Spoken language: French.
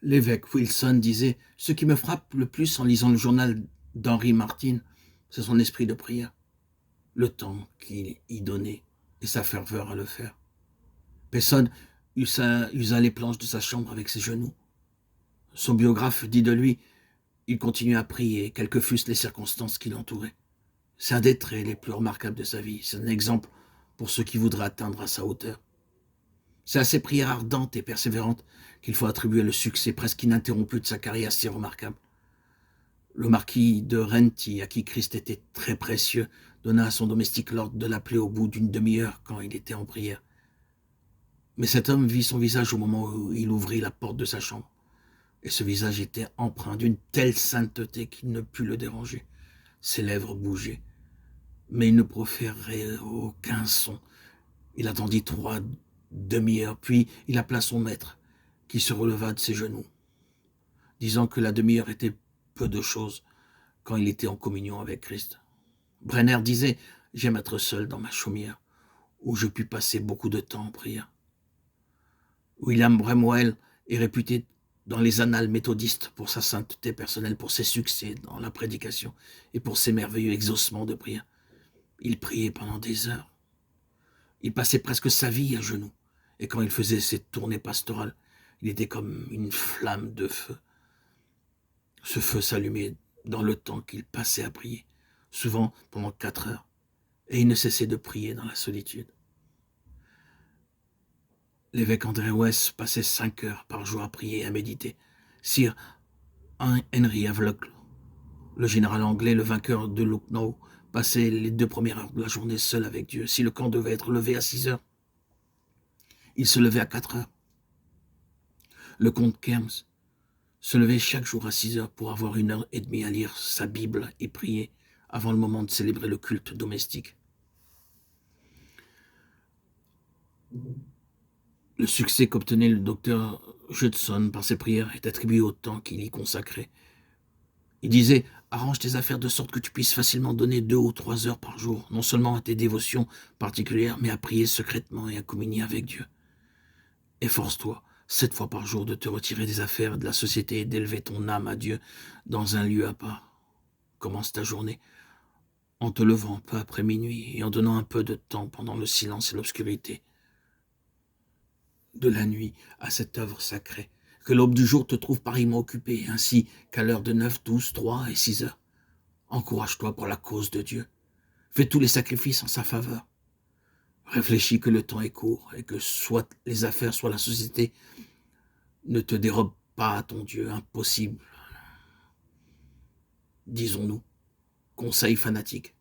L'évêque Wilson disait « Ce qui me frappe le plus en lisant le journal d'Henry Martin, c'est son esprit de prière, le temps qu'il y donnait et sa ferveur à le faire. Personne usa les planches de sa chambre avec ses genoux. Son biographe dit de lui « Il continuait à prier, quelles que fussent les circonstances qui l'entouraient. C'est un des traits les plus remarquables de sa vie. C'est un exemple pour ceux qui voudraient atteindre à sa hauteur. C'est à ses prières ardentes et persévérantes qu'il faut attribuer le succès presque ininterrompu de sa carrière si remarquable. Le marquis de Renty, à qui Christ était très précieux, donna à son domestique l'ordre de l'appeler au bout d'une demi-heure quand il était en prière. Mais cet homme vit son visage au moment où il ouvrit la porte de sa chambre. Et ce visage était empreint d'une telle sainteté qu'il ne put le déranger. Ses lèvres bougeaient, mais il ne proférait aucun son. Il attendit 3 demi-heures, puis il appela son maître, qui se releva de ses genoux, disant que la demi-heure était peu de choses quand il était en communion avec Christ. Brenner disait « J'aime être seul dans ma chaumière, où je puis passer beaucoup de temps en prière. » William Bramwell est réputé dans les annales méthodistes pour sa sainteté personnelle, pour ses succès dans la prédication et pour ses merveilleux exaucements de prière. Il priait pendant des heures. Il passait presque sa vie à genoux. Et quand il faisait ses tournées pastorales, il était comme une flamme de feu. Ce feu s'allumait dans le temps qu'il passait à prier, souvent pendant 4 heures. Et il ne cessait de prier dans la solitude. L'évêque André West passait 5 heures par jour à prier et à méditer. Sir Henry Havelock, le général anglais, le vainqueur de Lucknow, passait les 2 premières heures de la journée seul avec Dieu. Si le camp devait être levé à 6 heures, il se levait à 4 heures. Le comte Kerms se levait chaque jour à 6 heures pour avoir 1 heure et demie à lire sa Bible et prier avant le moment de célébrer le culte domestique. Le succès qu'obtenait le docteur Judson par ses prières est attribué au temps qu'il y consacrait. Il disait « Arrange tes affaires de sorte que tu puisses facilement donner 2 ou 3 heures par jour, non seulement à tes dévotions particulières, mais à prier secrètement et à communier avec Dieu. Efforce-toi 7 fois par jour de te retirer des affaires de la société et d'élever ton âme à Dieu dans un lieu à part. Commence ta journée en te levant peu après minuit et en donnant un peu de temps pendant le silence et l'obscurité de la nuit à cette œuvre sacrée. Que l'aube du jour te trouve pareillement occupé, ainsi qu'à l'heure de 9, 12, 3 et 6 heures. Encourage-toi pour la cause de Dieu. Fais tous les sacrifices en sa faveur. Réfléchis que le temps est court et que soit les affaires, soit la société ne te dérobent pas à ton Dieu. Impossible, disons-nous. Conseil fanatique.